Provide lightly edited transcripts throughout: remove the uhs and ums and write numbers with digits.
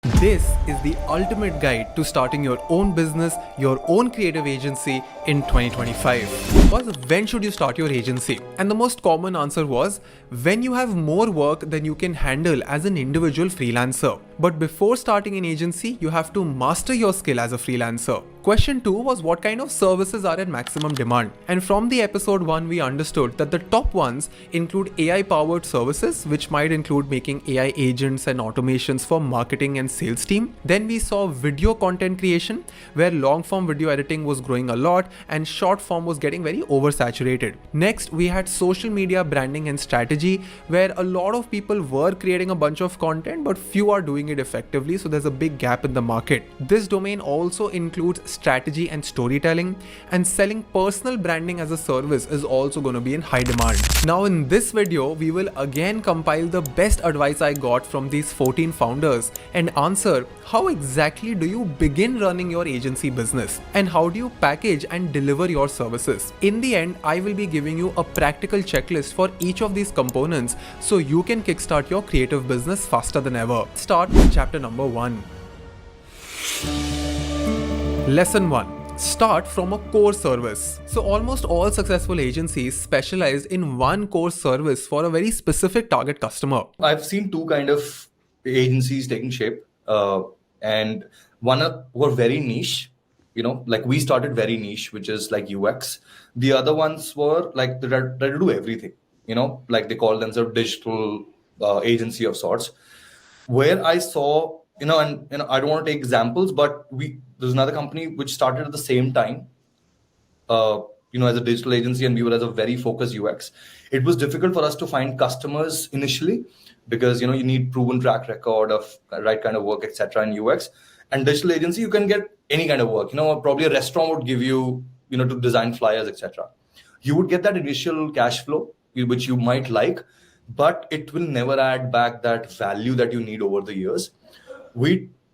This is the ultimate guide to starting your own business, your own creative agency in 2025. Was when should you start your agency? And the most common answer was when you have more work than you can handle as an individual freelancer. But before starting an agency, you have to master your skill as a freelancer. Question 2 was what kind of services are in maximum demand? And from the episode 1, we understood that the top ones include AI powered services, which might include making AI agents and automations for marketing and sales team. Then we saw video content creation, where long form video editing was growing a lot and short form was getting very oversaturated. Next, we had social media branding and strategy, where a lot of people were creating a bunch of content, but few are doing it effectively. So there's a big gap in the market. This domain also includes strategy and storytelling, and selling personal branding as a service is also going to be in high demand. Now in this video, we will again compile the best advice I got from these 14 founders and answer how exactly do you begin running your agency business and how do you package and deliver your services. In the end, I will be giving you a practical checklist for each of these components so you can kickstart your creative business faster than ever. Start with chapter number 1. Lesson 1. Start from a core service. So almost all successful agencies specialize in one core service for a very specific target customer. I've seen two kind of agencies taking shape, and one were very niche. Like we started very niche, which is like UX. The other ones were like they do everything. Like they call themselves digital agency of sorts. Where I saw, and I don't want to take examples, but there's another company which started at the same time, as a digital agency, and we were as a very focused UX. It was difficult for us to find customers initially because, you need proven track record of right kind of work, etc. in UX. And digital agency, you can get any kind of work. Probably a restaurant would give you, to design flyers, etc. You would get that initial cash flow, which you might like, but it will never add back that value that you need over the years.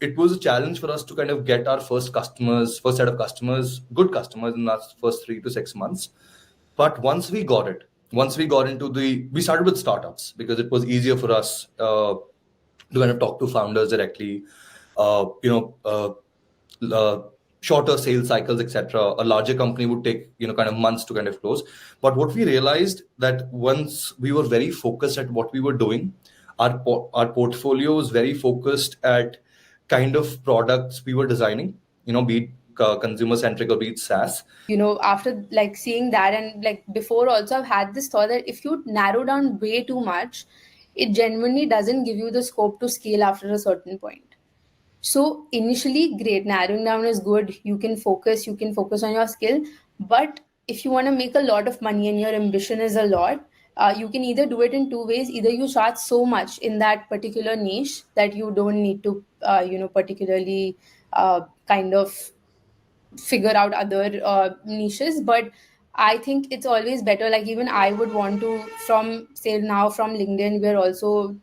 It was a challenge for us to kind of get our first set of customers, good customers in the first 3 to 6 months. But once we started with startups because it was easier for us to kind of talk to founders directly, shorter sales cycles, etc. A larger company would take, kind of months to kind of close. But what we realized that once we were very focused at what we were doing, our portfolio was very focused at kind of products we were designing, be it consumer centric or be it SaaS. After like seeing that and like before also, I've had this thought that if you narrow down way too much, it genuinely doesn't give you the scope to scale after a certain point. So initially, great, narrowing down is good. You can focus on your skill. But if you want to make a lot of money and your ambition is a lot, you can either do it in two ways. Either you charge so much in that particular niche that you don't need to, particularly kind of figure out other niches. But I think it's always better. Like even I would want to, from LinkedIn, we're also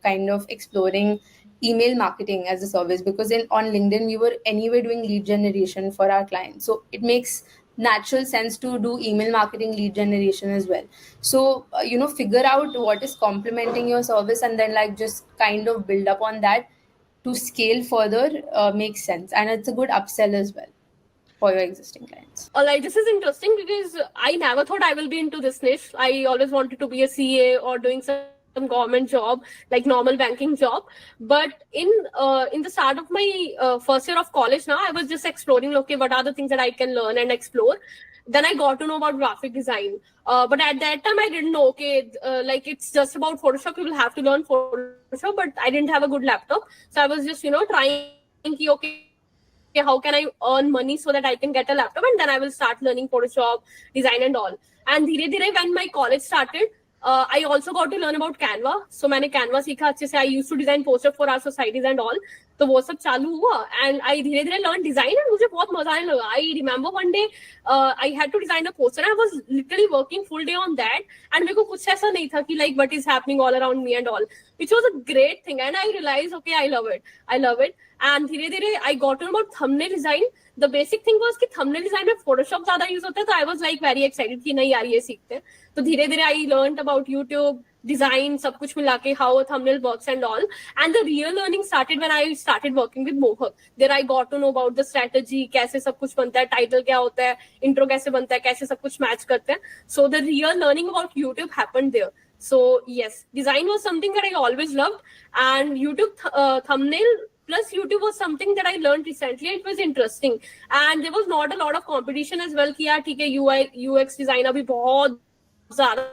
kind of exploring email marketing as a service because on LinkedIn, we were anyway doing lead generation for our clients. So it makes natural sense to do email marketing lead generation as well. So, figure out what is complementing your service and then like just kind of build up on that to scale further makes sense. And it's a good upsell as well for your existing clients. Like this is interesting because I never thought I will be into this niche. I always wanted to be a CA or doing some government job, like normal banking job. But in the start of my first year of college now, I was just exploring, okay, what are the things that I can learn and explore. Then I got to know about graphic design. But at that time, I didn't know, okay, like it's just about Photoshop. You will have to learn Photoshop, but I didn't have a good laptop. So I was just, trying, okay, how can I earn money so that I can get a laptop? And then I will start learning Photoshop, design and all. And dheere dheere, when my college started, I also got to learn about Canva. So मैंने Canva सीखा अच्छे से. I used to design poster for our societies and all. तो वो सब चालू हुआ. And I धीरे धीरे learned design and मुझे बहुत मजा आने लगा. I remember one day I had to design a poster and I was literally working full day on that. And मेरे को कुछ ऐसा नहीं था कि like what is happening all around me and all. Which was a great thing. And I realized, okay, I love it. And धीरे धीरे I got to know about thumbnail design. The basic thing was कि thumbnail design में Photoshop ज़्यादा use होता है. तो I was like very excited कि नहीं यार ये सीखते हैं. तो धीरे धीरे I learned about about YouTube, design, सब कुछ मिला के, how a thumbnail works and all. And the real learning started when I started working with Mohak. There I got to know about the strategy, कैसे सब कुछ बनता है, title क्या होता है, intro कैसे बनता है, कैसे सब कुछ match करते हैं. So the real learning about YouTube happened there. So yes, design was something that I always loved, and YouTube thumbnail plus YouTube was something that I learned recently. It was interesting, and there was not a lot of competition as well. कि यार ठीक है, UI UX design अभी बहुत ज़्यादा,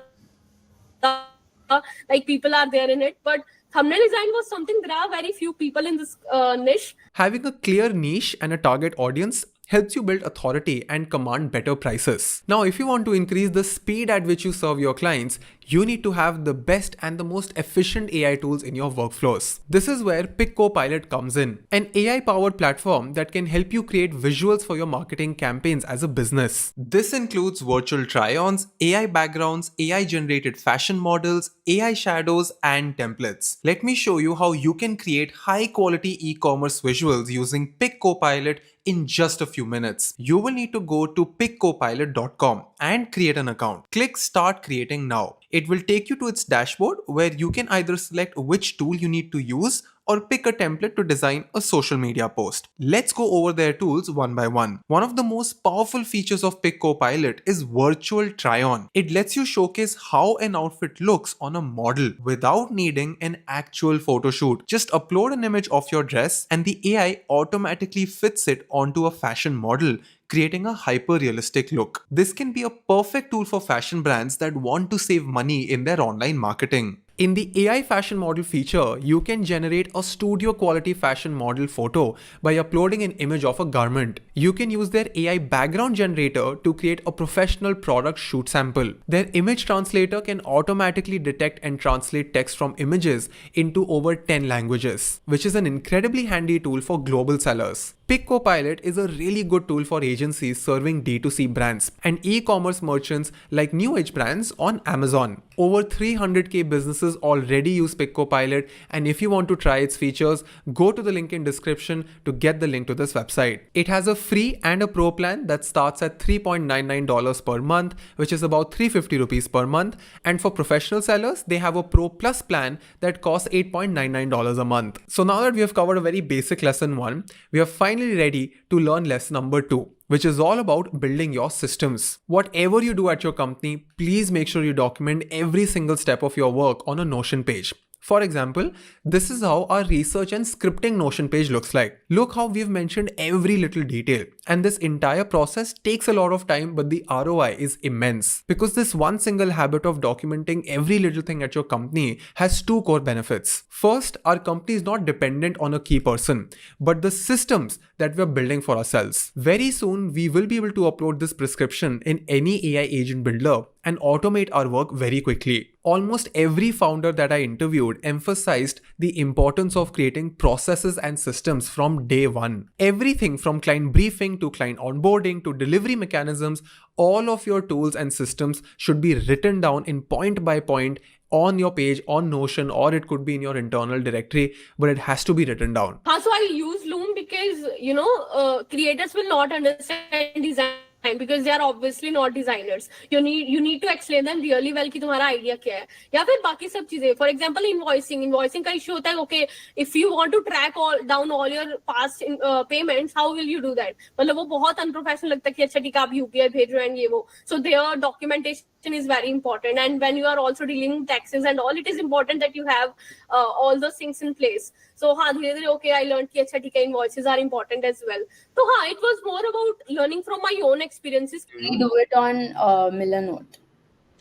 like people are there in it, but thumbnail design was something, there are very few people in this niche. Having a clear niche and a target audience helps you build authority and command better prices. Now, if you want to increase the speed at which you serve your clients, you need to have the best and the most efficient AI tools in your workflows. This is where Pick Copilot comes in, an AI-powered platform that can help you create visuals for your marketing campaigns as a business. This includes virtual try-ons, AI backgrounds, AI-generated fashion models, AI shadows, and templates. Let me show you how you can create high-quality e-commerce visuals using Pick Copilot in just a few minutes. You will need to go to pickcopilot.com and create an account. Click Start Creating Now. It will take you to its dashboard where you can either select which tool you need to use or pick a template to design a social media post. Let's go over their tools one by one. One of the most powerful features of Pick Copilot is virtual try-on. It lets you showcase how an outfit looks on a model without needing an actual photo shoot. Just upload an image of your dress and the AI automatically fits it onto a fashion model, creating a hyper-realistic look. This can be a perfect tool for fashion brands that want to save money in their online marketing. In the AI fashion model feature, you can generate a studio quality fashion model photo by uploading an image of a garment. You can use their AI background generator to create a professional product shoot sample. Their image translator can automatically detect and translate text from images into over 10 languages, which is an incredibly handy tool for global sellers. Pick Copilot is a really good tool for agencies serving D2C brands and e-commerce merchants like new age brands on Amazon. Over 300k businesses already use Pick Copilot, and if you want to try its features, go to the link in description to get the link to this website. It has a free and a pro plan that starts at $3.99 per month, which is about 350 rupees per month, and for professional sellers, they have a Pro Plus plan that costs $8.99 a month. So now that we have covered a very basic lesson 1, we are finally ready to learn lesson number 2, which is all about building your systems. Whatever you do at your company, please make sure you document every single step of your work on a Notion page. For example, this is how our research and scripting Notion page looks like. Look how we've mentioned every little detail. And this entire process takes a lot of time, but the ROI is immense. Because this one single habit of documenting every little thing at your company has 2 core benefits. First, our company is not dependent on a key person, but the systems that we're building for ourselves. Very soon, we will be able to upload this prescription in any AI agent builder and automate our work very quickly. Almost every founder that I interviewed emphasized the importance of creating processes and systems from day one. Everything from client briefing to client onboarding to delivery mechanisms, all of your tools and systems should be written down in point by point on your page on Notion, or it could be in your internal directory, but it has to be written down. So I use Loom because creators will not understand design because they are obviously not designers. You need to explain them really well कि तुम्हारा idea क्या है, या फिर बाकी सब चीजें. For example, invoicing का issue होता है. Okay, if you want to track down all your past payments, how will you do that? मतलब वो बहुत unprofessional लगता है कि अच्छा ठीक है आप UPI भेज रहे हैं ये वो. So their documentation is very important, and when you are also dealing with taxes and all, it is important that you have all those things in place. So हाँ धीरे धीरे okay I learned कि अच्छा ठीक है invoices are important as well. So हाँ, it was more about learning from my own experiences. We do it on Miller Note.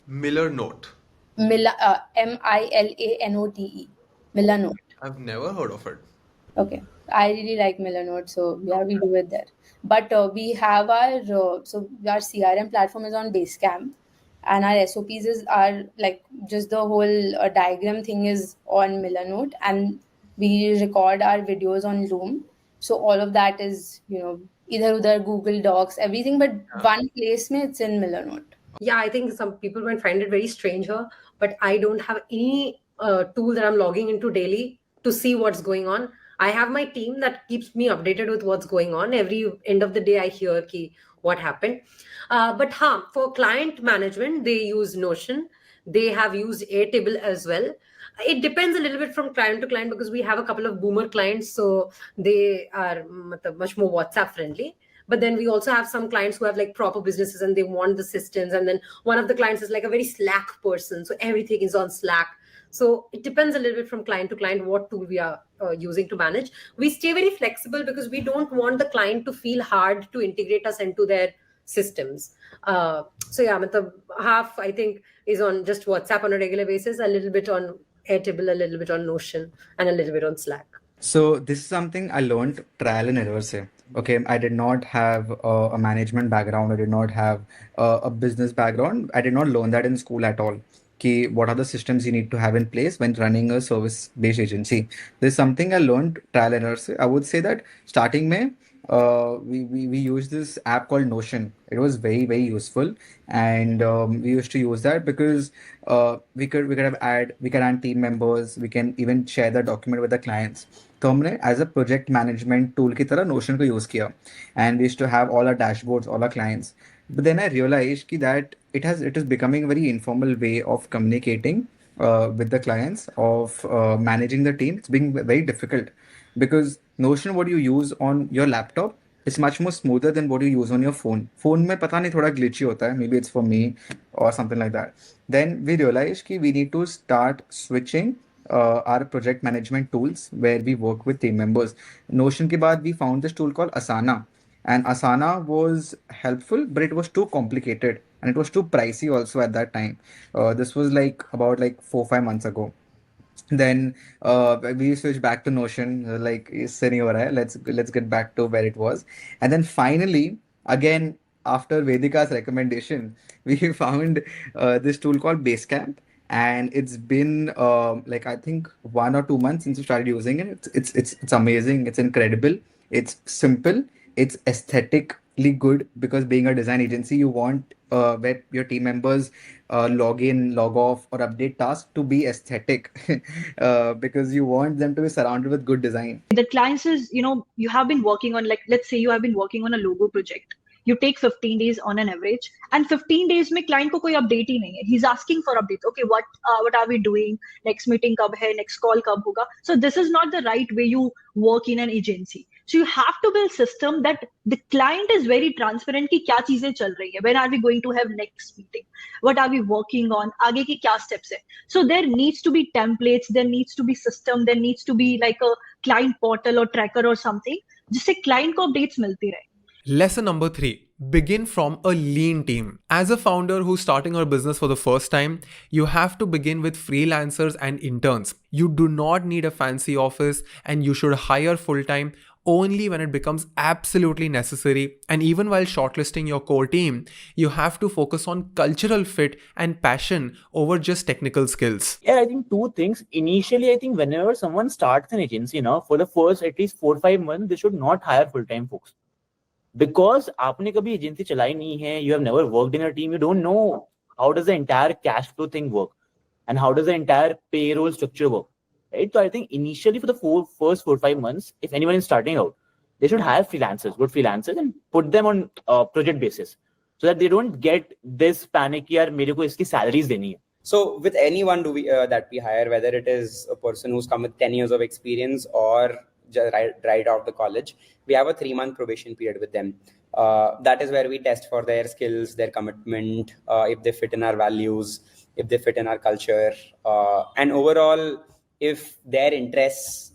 Miller Note. Milanote. Miller Note. I've never heard of it. Okay, I really like Miller Note, so yeah, we do it there. But we have our our CRM platform is on Basecamp, and our SOPs are like just the whole diagram thing is on Miller Note, and we record our videos on Loom. So all of that is either Google Docs, everything, but one place mein it's in Miller Note. Yeah, I think some people might find it very strange here, but I don't have any tool that I'm logging into daily to see what's going on. I have my team that keeps me updated with what's going on. Every end of the day, I hear what happened. But for client management, they use Notion. they have used Airtable as well. It depends a little bit from client to client because we have a couple of boomer clients, so they are much more WhatsApp friendly. But then we also have some clients who have like proper businesses and they want the systems. And then one of the clients is like a very Slack person, so everything is on Slack. So it depends a little bit from client to client what tool we are using to manage. We stay very flexible because we don't want the client to feel hard to integrate us into their systems. So yeah, half I think is on just WhatsApp on a regular basis, a little bit on Airtable, a little bit on Notion, and a little bit on Slack. So this is something I learned trial and error say. Okay, I did not have a management background. I did not have a business background. I did not learn that in school at all. Ki what are the systems you need to have in place when running a service-based agency? This is something I learned trial and error se. I would say that starting May, we used this app called Notion. It was very useful, and we used to use that because we can add team members. We can even share the document with the clients. तो हमने as a project management tool की तरह Notion को use किया and we used to have all our dashboards all our clients but then I realized ki that it is becoming a very informal way of communicating with the clients, of managing the team. It's being very difficult because Notion what you use on your laptop is much more smoother than what you use on your phone. Phone में पता नहीं थोड़ा glitchy होता है. Maybe it's for me or something like that. Then we realized कि we need to start switching our project management tools where we work with team members. Notion के बाद we found this tool called Asana. And Asana was helpful, but it was too complicated and it was too pricey also at that time. This was like about like 4-5 months ago. Then we switched back to Notion, like इससे नहीं हो रहा है, let's get back to where it was. And then finally, again, after Vedika's recommendation, we found this tool called Basecamp. And it's been like I think 1 or 2 months since we started using it. It's amazing. It's incredible. It's simple. It's aesthetically good because being a design agency, you want where your team members log in, log off, or update tasks to be aesthetic because you want them to be surrounded with good design. The clients is, you have been working on, like, let's say you have been working on a logo project. You take 15 days on an average, and 15 days में client को कोई update ही नहीं है. He's asking for updates. Okay, what are we doing? Next meeting कब है? Next call कब होगा? So this is not the right way you work in an agency. So you have to build system that the client is very transparent कि क्या चीजें चल रही है. When are we going to have next meeting? What are we working on? आगे की क्या steps है? So there needs to be templates. There needs to be system. There needs to be like a client portal or tracker or something जिससे client को updates मिलती रहे. Lesson number 3. Begin from a lean team. As a founder who's starting a business for the first time, you have to begin with freelancers and interns. You do not need a fancy office, and you should hire full-time only when it becomes absolutely necessary. And even while shortlisting your core team, you have to focus on cultural fit and passion over just technical skills. Yeah, I think 2 things. Initially, I think whenever someone starts an agency, for the first at least 4-5 months, they should not hire full-time folks. Because आपने कभी agency चलाई नहीं है, you have never worked in a team, you don't know how does the entire cash flow thing work and how does the entire payroll structure work, right? So I think initially for the first 4-5 months, if anyone is starting out, they should hire good freelancers and put them on project basis so that they don't get this panic यार मेरे को इसकी salaries देनी है. So with anyone that we hire, whether it is a person who's come with 10 years of experience or right out of the college, we have a 3-month probation period with them. That is where we test for their skills, their commitment, if they fit in our values, if they fit in our culture, and overall if their interests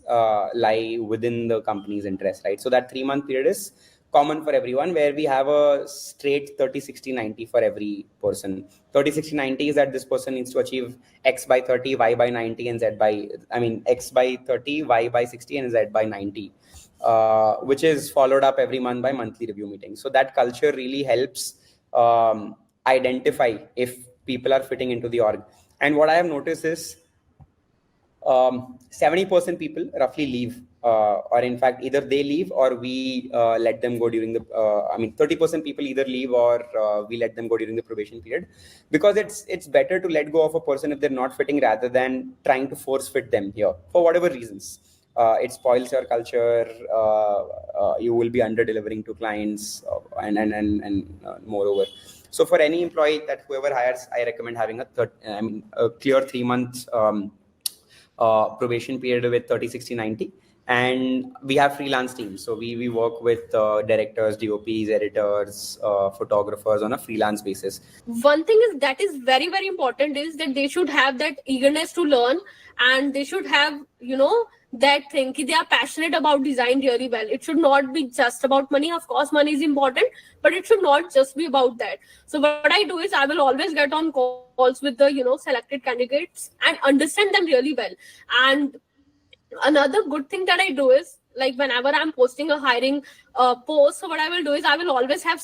lie within the company's interest, right? So that 3-month period is common for everyone, where we have a straight 30-60-90 for every person. 30-60-90 is that this person needs to achieve X by 30, Y by 90, and X by 30, Y by 60, and Z by 90, which is followed up every month by monthly review meetings. So that culture really helps identify if people are fitting into the org. And what I have noticed is 70% people roughly leave, or in fact either they leave or we let them go during the 30% people either leave or we let them go during the probation period, because it's better to let go of a person if they're not fitting rather than trying to force fit them here for whatever reasons. It spoils your culture, you will be under delivering to clients and moreover. So for any employee that whoever hires, I recommend having a clear 3 months probation period with 30, 60, 90. And we have freelance teams. So we work with directors, DOPs, editors, photographers on a freelance basis. One thing is that is very, very important is that they should have that eagerness to learn, and they should have, that thing they are passionate about design really well. It should not be just about money. Of course, money is important, but it should not just be about that. So what I do is I will always get on calls with the, selected candidates and understand them really well. And another good thing that I do is, like, whenever I'm posting a hiring post, so what I will do is I will always have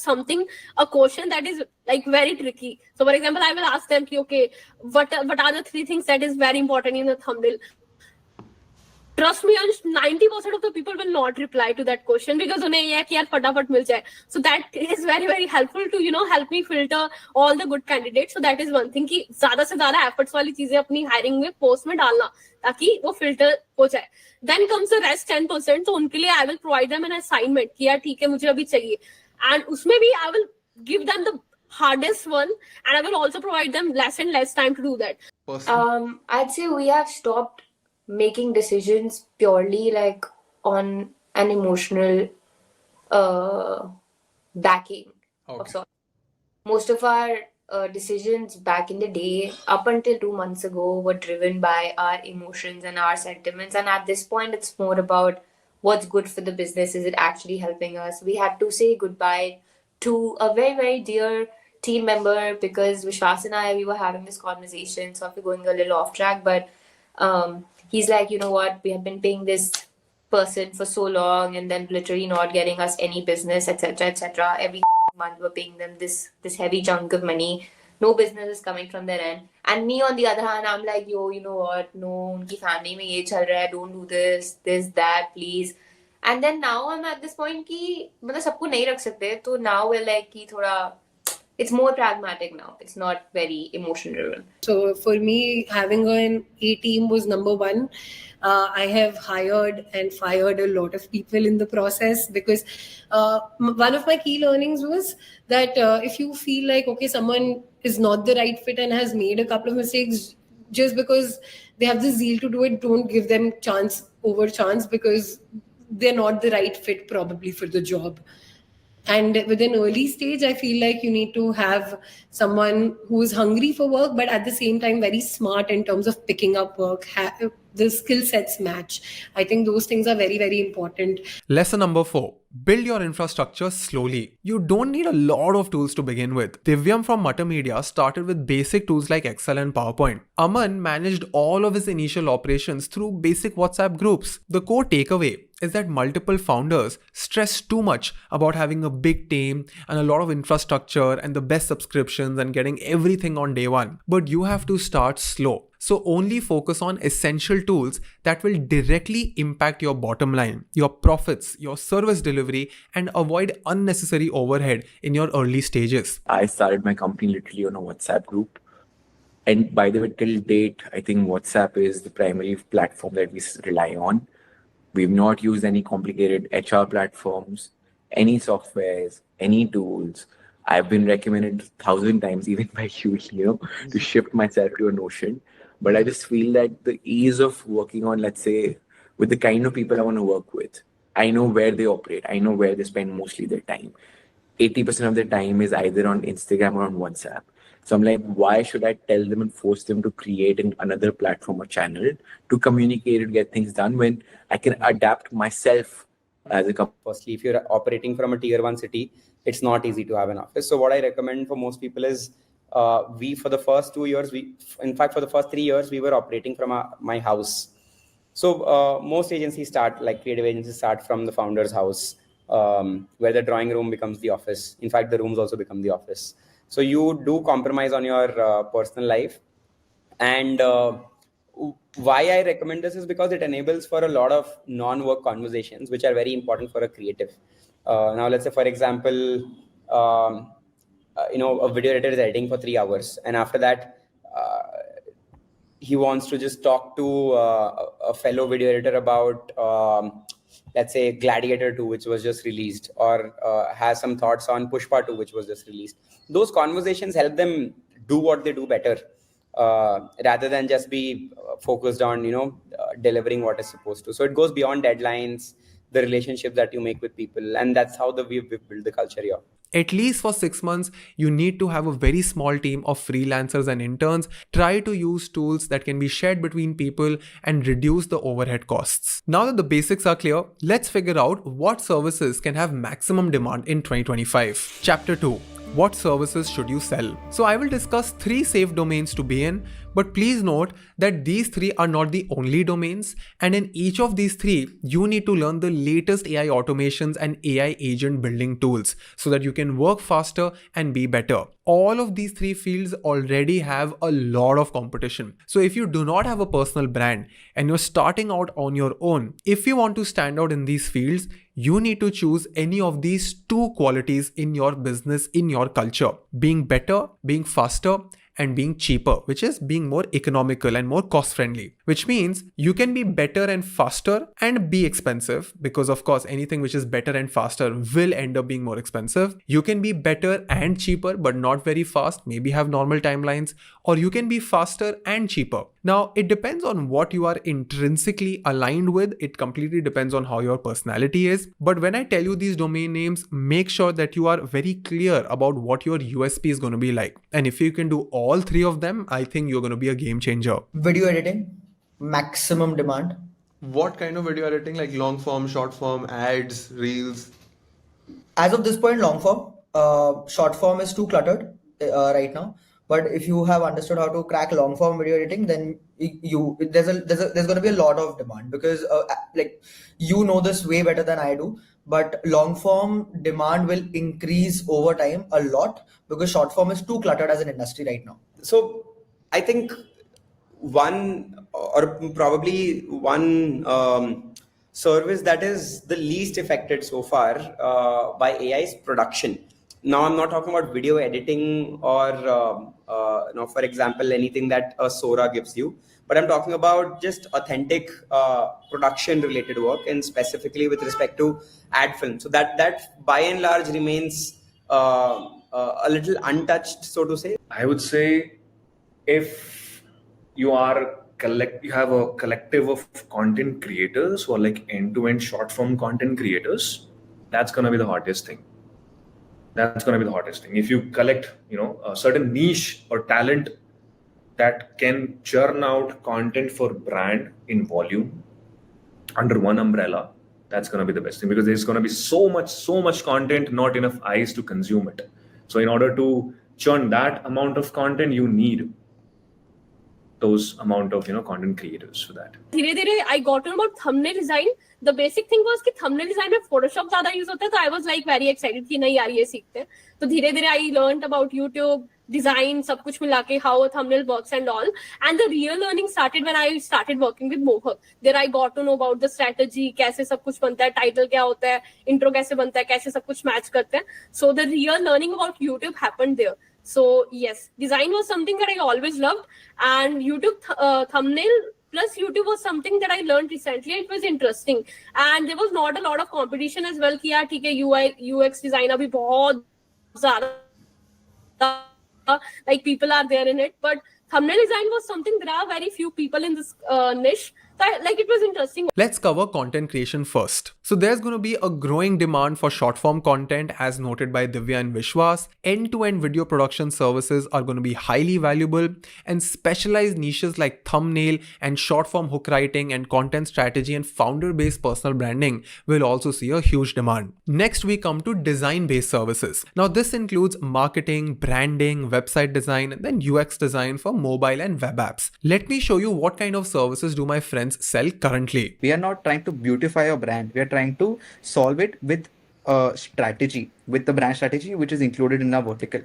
a question that is like very tricky. So for example, I will ask them, okay, what are the 3 things that is very important in the thumbnail? Trust me, 90% of the people will not reply to that question because unhe ye hai ki yaar fatafat mil jaye. So that is very, very helpful to help me filter all the good candidates. So that is one thing ki zyada se zyada efforts wali cheezein apni hiring mein post mein dalna taki wo filter ho jaye. Then comes the rest 10%. So unke liye I will provide them an assignment ki yaar theek hai mujhe abhi chahiye, and usme bhi I will give them the hardest one, and I will also provide them less and less time to do that. I'd say we have stopped making decisions purely like on an emotional backing of sorts. Most of our decisions back in the day, up until 2 months ago, were driven by our emotions and our sentiments. And at this point, it's more about what's good for the business. Is it actually helping us? We had to say goodbye to a very, very dear team member because Vishwas and I, we were having this conversation. So we're going a little off track, but he's like, you know what, we have been paying this person for so long and then literally not getting us any business, etc., etc. Every month we're paying them this heavy chunk of money. No business is coming from their end. And me, on the other hand, I'm like, yo, you know what, no, unki family mein ye chal raha hai, don't do this, that, please. And then now I'm at this point ki, matlab sabko nahi rakh sakte, so now we're like ki thoda, it's more pragmatic now. It's not very emotion driven. So for me, having an A team was number one. I have hired and fired a lot of people in the process because one of my key learnings was that if you feel like, okay, someone is not the right fit and has made a couple of mistakes, just because they have the zeal to do it, don't give them chance over chance because they're not the right fit probably for the job. And with an early stage, I feel like you need to have someone who is hungry for work, but at the same time very smart in terms of picking up work. The skill sets match. I think those things are very, very important. Lesson number 4. Build your infrastructure slowly. You don't need a lot of tools to begin with. Divyam from Mutter Media started with basic tools like Excel and PowerPoint. Aman managed all of his initial operations through basic WhatsApp groups. The core takeaway is that multiple founders stress too much about having a big team and a lot of infrastructure and the best subscriptions and getting everything on day one. But you have to start slow. So only focus on essential tools that will directly impact your bottom line, your profits, your service delivery, and avoid unnecessary overhead in your early stages. I started my company literally on a WhatsApp group. And by the way, till date, I think WhatsApp is the primary platform that we rely on. We've not used any complicated HR platforms, any softwares, any tools. I've been recommended 1,000 times, even by you, to shift myself to a Notion. But I just feel that the ease of working on, let's say, with the kind of people I want to work with, I know where they operate. I know where they spend mostly their time. 80% of their time is either on Instagram or on WhatsApp. So I'm like, why should I tell them and force them to create another platform or channel to communicate and get things done when I can adapt myself as a company? Firstly, if you're operating from a tier 1 city, it's not easy to have an office. So what I recommend for most people is we, for the first 2 years, in fact, for the first 3 years, we were operating from my house. So most agencies start, like creative agencies start from the founder's house, where the drawing room becomes the office. In fact, the rooms also become the office. So you do compromise on your personal life. And why I recommend this is because it enables for a lot of non-work conversations, which are very important for a creative. Now, let's say, for example, a video editor is editing for 3 hours. And after that, he wants to just talk to a fellow video editor about let's say Gladiator 2, which was just released, or has some thoughts on Pushpa 2, which was just released. Those conversations help them do what they do better, rather than just be focused on, delivering what is supposed to. So it goes beyond deadlines, the relationships that you make with people, and that's how we've built the culture here. At least for 6 months, you need to have a very small team of freelancers and interns. Try to use tools that can be shared between people and reduce the overhead costs. Now that the basics are clear, let's figure out what services can have maximum demand in 2025. Chapter 2. What services should you sell? So I will discuss 3 safe domains to be in, but please note that these 3 are not the only domains, and in each of these 3, you need to learn the latest AI automations and AI agent building tools so that you can work faster and be better. All of these 3 fields already have a lot of competition. So if you do not have a personal brand and you're starting out on your own, if you want to stand out in these fields, you need to choose any of these 2 qualities in your business, in your culture: being better, being faster, and being cheaper, which is being more economical and more cost friendly, which means you can be better and faster and be expensive, because of course anything which is better and faster will end up being more expensive. You can be better and cheaper but not very fast, maybe have normal timelines, or you can be faster and cheaper. Now it depends on what you are intrinsically aligned with. It completely depends on how your personality is. But when I tell you these domain names, make sure that you are very clear about what your USP is going to be like. And if you can do all 3 of them, I think you're going to be a game changer. Video editing, maximum demand. What kind of video editing? Like long form, short form, ads, reels? As of this point, long form. Short form is too cluttered right now. But if you have understood how to crack long form video editing, then there's going to be a lot of demand, because you know this way better than I do. But long form demand will increase over time a lot, because short form is too cluttered as an industry right now. So I think one service that is the least affected so far by AI is production. Now I'm not talking about video editing or for example, anything that a Sora gives you, but I'm talking about just authentic production related work, and specifically with respect to ad film. So that by and large remains a little untouched, so to say. I would say if you have a collective of content creators who are like end-to-end short form content creators, that's going to be the hottest thing. If you collect, a certain niche or talent that can churn out content for brand in volume under one umbrella, that's going to be the best thing, because there's going to be so much content, not enough eyes to consume it. So in order to churn that amount of content, you need those amount of content creators for that. धीरे-धीरे I got to know about thumbnail design. The basic thing was कि thumbnail design में Photoshop ज़्यादा use होता है, तो I was like very excited कि नहीं यार ये सीखते हैं. तो धीरे-धीरे I learned about YouTube design, सब कुछ मिला के how a thumbnail works and all. And the real learning started when I started working with Mohak. There I got to know about the strategy, कैसे सब कुछ बनता है, title क्या होता है, intro कैसे बनता है, कैसे सब कुछ match करते हैं. So the real learning about YouTube happened there. So yes, design was something that I always loved, and YouTube thumbnail plus YouTube was something that I learned recently. It was interesting, and there was not a lot of competition as well. कि यार ठीक है UI UX design अभी बहुत ज़्यादा like people are there in it, but thumbnail design was something. There are very few people in this niche. So it was interesting. Let's cover content creation first. So there's going to be a growing demand for short form content, as noted by Divya and Vishwas. End-to-end video production services are going to be highly valuable, and specialized niches like thumbnail and short form hook writing and content strategy and founder-based personal branding will also see a huge demand. Next, we come to design-based services. Now this includes marketing, branding, website design, and then UX design for mobile and web apps. Let me show you what kind of services do my friends sell currently. We are not trying to beautify a brand. We are trying to solve it with a strategy, with the brand strategy, which is included in our vertical.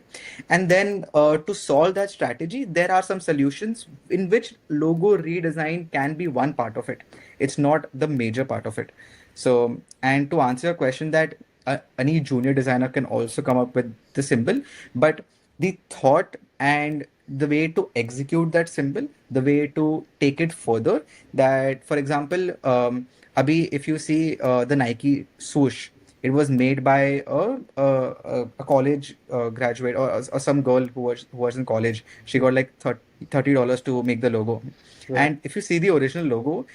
And then to solve that strategy, there are some solutions in which logo redesign can be one part of it. It's not the major part of it. So, and to answer your question, that any junior designer can also come up with the symbol, but the thought and the way to execute that symbol, the way to take it further, that for example, Abhi, if you see the Nike swoosh, it was made by a college graduate or some girl who was in college. She got like $30 to make the logo. Yeah. And if you see the original logo,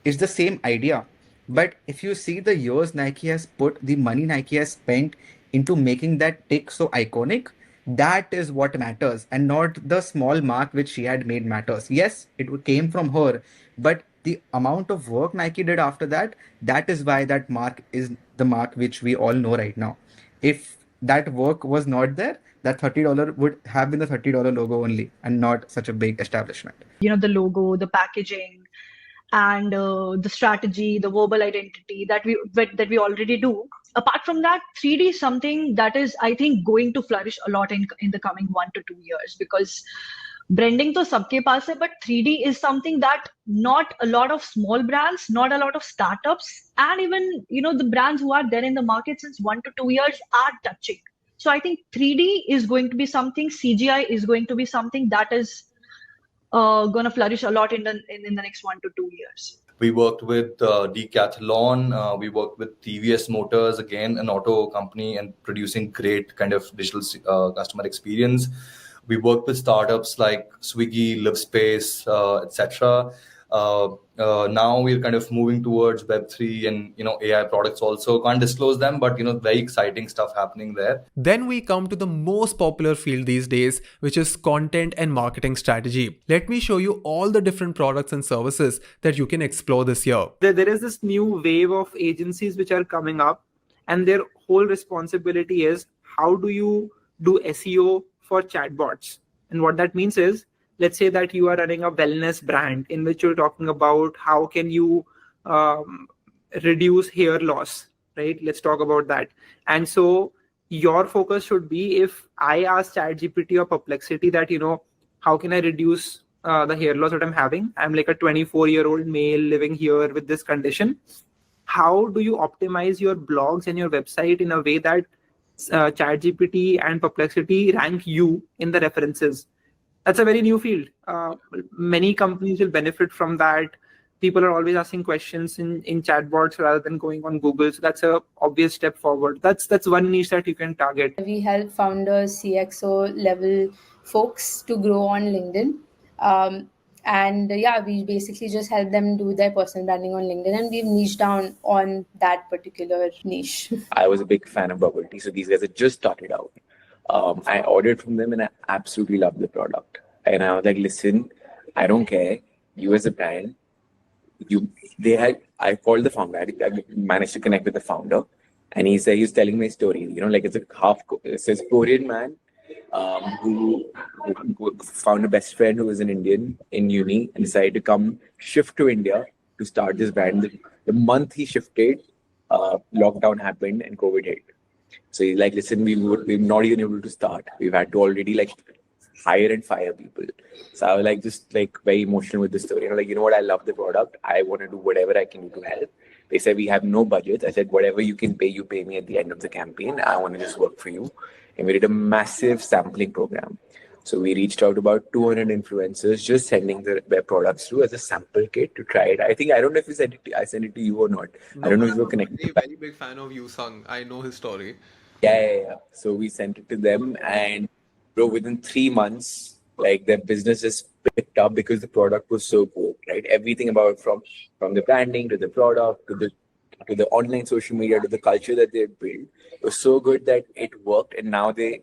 it's the same idea. But if you see the years Nike has put, the money Nike has spent into making that tick so iconic, that is what matters, and not the small mark which she had made matters. Yes, it came from her, but the amount of work Nike did after that, that is why that mark is the mark which we all know right now. If that work was not there, that $30 would have been the $30 logo only and not such a big establishment. The logo, the packaging, and the strategy, the verbal identity that we already do. Apart from that, 3D is something that is, I think, going to flourish a lot in the coming 1 to 2 years, because branding to sabke paas hai, but 3D is something that not a lot of small brands, not a lot of startups, and even the brands who are there in the market since 1 to 2 years are touching. So I think 3D is going to be something, CGI is going to be something that is going to flourish a lot in the next 1 to 2 years. We worked with Decathlon. We worked with TVS Motors, again, an auto company, and producing great kind of digital customer experience. We worked with startups like Swiggy, LiveSpace, etc. Now we're kind of moving towards Web3 and AI products also. Can't disclose them, but very exciting stuff happening there. Then we come to the most popular field these days, which is content and marketing strategy. Let me show you all the different products and services that you can explore this year. There is this new wave of agencies which are coming up, and their whole responsibility is how do you do SEO for chatbots. And what that means is, let's say that you are running a wellness brand in which you're talking about how can you reduce hair loss, right? Let's talk about that. And so your focus should be, if I ask ChatGPT or Perplexity that, how can I reduce the hair loss that I'm having? I'm like a 24-year-old male living here with this condition. How do you optimize your blogs and your website in a way that ChatGPT and Perplexity rank you in the references? That's a very new field. Many companies will benefit from that. People are always asking questions in chatbots rather than going on Google. So that's a obvious step forward. That's one niche that you can target. We help founders, CXO level folks to grow on LinkedIn. We basically just help them do their personal branding on LinkedIn, and we've niched down on that particular niche. I was a big fan of bubble tea, so these guys had just started out. I ordered from them and I absolutely loved the product. And I was like, listen, I don't care. You as a brand, I called the founder. I managed to connect with the founder, and he said, he's telling me a story. It's a Korean man who found a best friend who was an Indian in uni and decided to come shift to India to start this brand. The month he shifted, lockdown happened and COVID hit. So he's like, listen, we're not even able to start. We've had to already hire and fire people. So I was just very emotional with this story. You know what? I love the product. I want to do whatever I can do to help. They said, we have no budget. I said, whatever you can pay, you pay me at the end of the campaign. I want to just work for you. And we did a massive sampling program. So we reached out to about 200 influencers, just sending their products through as a sample kit to try it. I don't know if I sent it to you or not. No, I don't know if you're connected. I'm a very big fan of you, Sung. I know his story. Yeah. So we sent it to them, and bro, within 3 months, their business just picked up because the product was so good, right? Everything about from the branding to the product to the online social media to the culture that they built was so good that it worked. And now they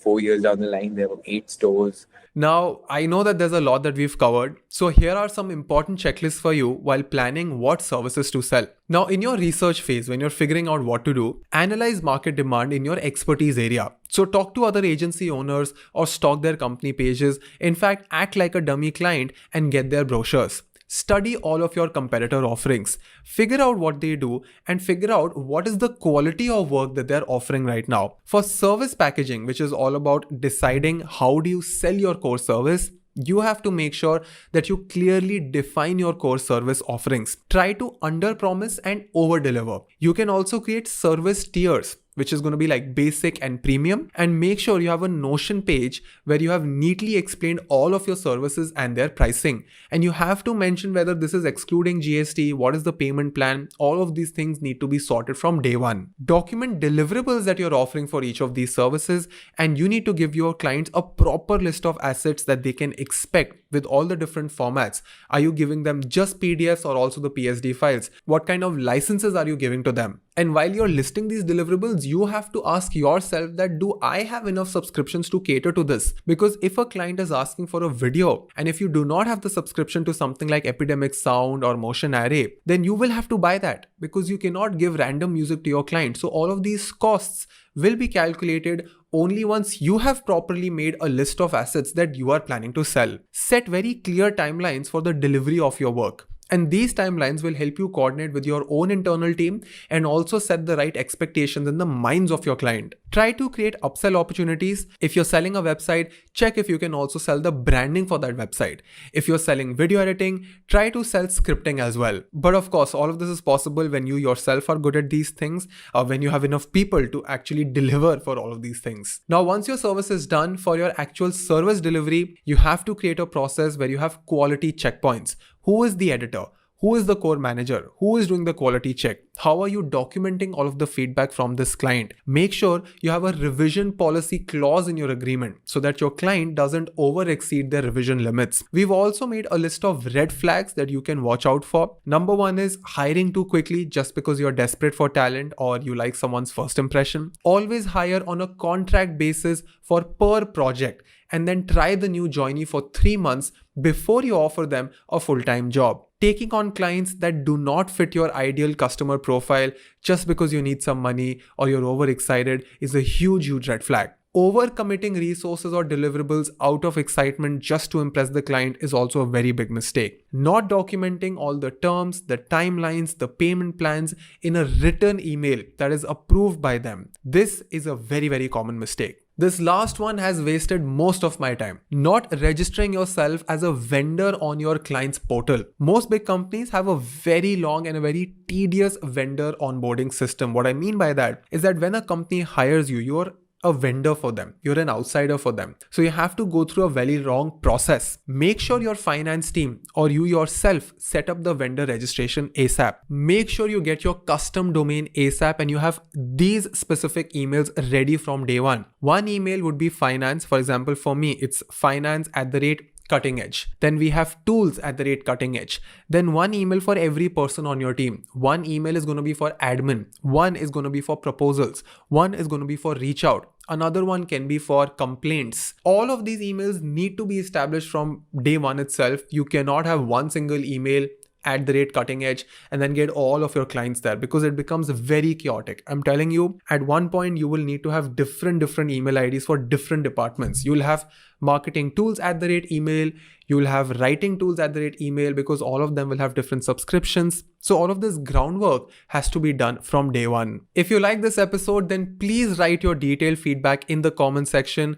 4 years down the line, they have 8 stores. Now, I know that there's a lot that we've covered, so here are some important checklists for you while planning what services to sell. Now, in your research phase, when you're figuring out what to do, analyze market demand in your expertise area. So talk to other agency owners or stalk their company pages. In fact, act like a dummy client and get their brochures. Study all of your competitor offerings, figure out what they do, and figure out what is the quality of work that they're offering right now. For service packaging, which is all about deciding how do you sell your core service, you have to make sure that you clearly define your core service offerings. Try to under-promise and over-deliver. You can also create service tiers. which is going to be like basic and premium, and make sure you have a Notion page where you have neatly explained all of your services and their pricing. And you have to mention whether this is excluding GST, what is the payment plan. All of these things need to be sorted from day one. Document deliverables that you're offering for each of these services, and you need to give your clients a proper list of assets that they can expect with all the different formats. Are you giving them just PDFs or also the PSD files? What kind of licenses are you giving to them? And while you're listing these deliverables, you have to ask yourself that, do I have enough subscriptions to cater to this? Because if a client is asking for a video, and if you do not have the subscription to something like Epidemic Sound or Motion Array, then you will have to buy that, because you cannot give random music to your client. So all of these costs will be calculated only once you have properly made a list of assets that you are planning to sell. Set very clear timelines for the delivery of your work. And these timelines will help you coordinate with your own internal team and also set the right expectations in the minds of your client. Try to create upsell opportunities. If you're selling a website, check if you can also sell the branding for that website. If you're selling video editing, try to sell scripting as well. But of course, all of this is possible when you yourself are good at these things, or when you have enough people to actually deliver for all of these things. Now, once your service is done, for your actual service delivery, you have to create a process where you have quality checkpoints. Who is the editor? Who is the core manager? Who is doing the quality check? How are you documenting all of the feedback from this client? Make sure you have a revision policy clause in your agreement so that your client doesn't over exceed their revision limits. We've also made a list of red flags that you can watch out for. Number one is hiring too quickly just because you're desperate for talent or you like someone's first impression. Always hire on a contract basis for per project, and then try the new joinee for 3 months before you offer them a full-time job. Taking on clients that do not fit your ideal customer profile just because you need some money or you're overexcited is a huge red flag. Overcommitting resources or deliverables out of excitement just to impress the client is also a very big mistake. Not documenting all the terms, the timelines, the payment plans in a written email that is approved by them. This is a very common mistake. This last one has wasted most of my time. Not registering yourself as a vendor on your client's portal. Most big companies have a very long and a very tedious vendor onboarding system. What I mean by that is that when a company hires you, you're a vendor for them. You're an outsider for them. So you have to go through a very long process. Make sure your finance team or you yourself set up the vendor registration ASAP. Make sure you get your custom domain ASAP and you have these specific emails ready from day one. One email would be finance. For example, for me, it's finance@cutting edge. Then we have tools@cutting edge. Then one email for every person on your team. One email is going to be for admin. One is going to be for proposals. One is going to be for reach out. Another one can be for complaints. All of these emails need to be established from day one itself. You cannot have one single email @cutting edge and then get all of your clients there, because it becomes very chaotic. I'm telling you, at one point you will need to have different email IDs for different departments. You'll have marketing tools @email, you'll have writing tools @email, because all of them will have different subscriptions. So all of this groundwork has to be done from day one. If you like this episode, then please write your detailed feedback in the comment section.